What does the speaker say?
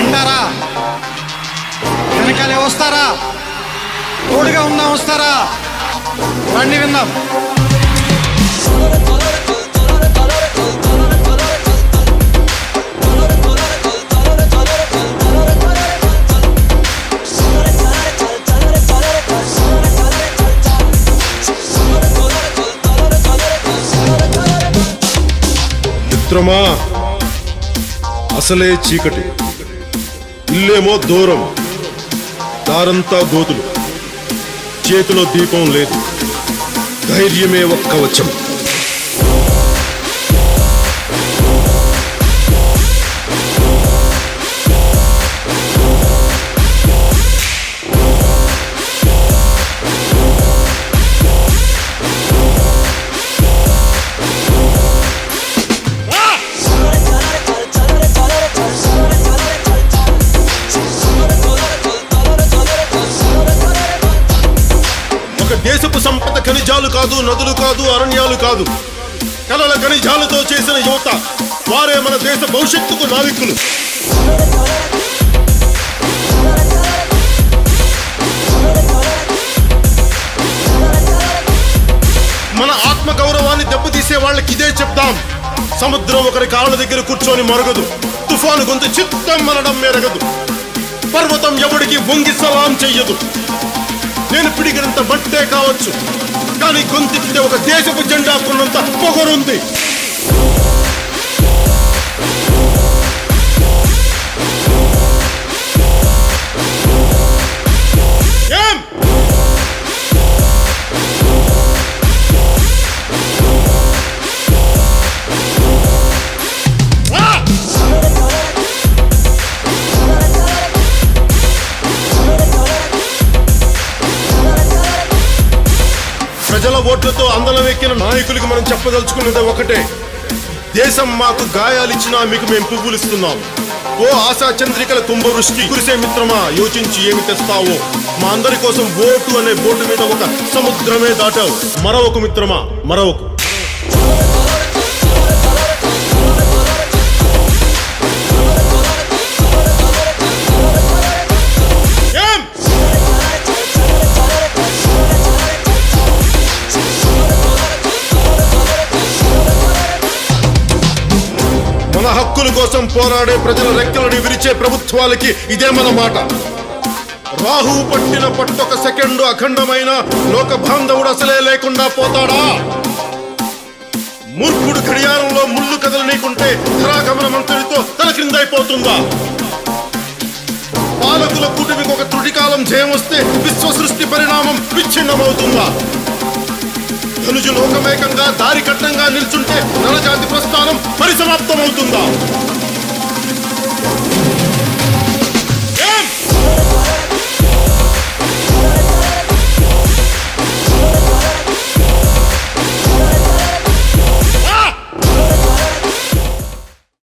వింటారా? వెనకాలే వస్తారా? తోడుగా ఉందాం, వస్తారా? రండి విందాం. మిత్రమా, అసలే చీకటి, ఇల్లేమో దూరం, దారంతా గోతులు, చేతిలో దీపం లేదు, ధైర్యమే ఒక్క వచ్చం. దేశపు సంపద ఖనిజాలు కాదు, నదులు కాదు, అరణ్యాలు కాదు, కలల ఖనిజాలతో చేసిన యువత, వారే మన దేశ భవిష్యత్తుకు నావికులు. మన ఆత్మ గౌరవాన్ని దెబ్బతీసే వాళ్ళకి ఇదే చెప్తాం. సముద్రం ఒకరి కాళ్ళ దగ్గర కూర్చొని మరగదు, తుఫాను గొంతు చిత్తం మనడం మెరగదు, పర్వతం ఎవడికి వంగి సలాం చెయ్యదు. నేను పిడిగినంత మట్టే కావచ్చు, కానీ గొంతెత్తితే ఒక దేశపు జెండా కొన్నంత పొగరుంది. ఏం ప్రజల ఓట్లతో అందలం ఎక్కిన నాయకులకి మనం చెప్పదలుచుకున్నది ఒకటే: దేశం మాకు గాయాలిచ్చినా మీకు మేము పువ్వులిస్తున్నాం. ఓ ఆశా చంద్రికల కుంభవృష్టి కురిసే మిత్రమా, యోచించి ఏమి తెస్తావో. మా అందరి కోసం ఓటు అనే బోర్డు మీద ఒక సముద్రమే దాటావు. మరొక మిత్రమా, మరొక మన హక్కుల కోసం పోరాడే ప్రజల రెక్కలని విరిచే ప్రభుత్వాలకి ఇదే మన మాట. రాహు పట్టిన పట్టొక సెకండు అఖండమైన లోక బాంధవుడు అసలే లేకుండా పోతాడా? మూర్ఖుడు గడియారంలో ముళ్ళు కదలనీకుంటే ధరాగమన మంత్రితో తల క్రిందైపోతుందా? పాలకుల కూటమికి ఒక త్రుటికాలం జయం వస్తే విశ్వ సృష్టి పరిణామం విచ్ఛిన్నమవుతుందా? ధనుజు లోకమేకంగా దారి కట్టంగా నిల్చుంటే నరజాతి ప్రస్థానం పరిసమాప్తమవుతుందా?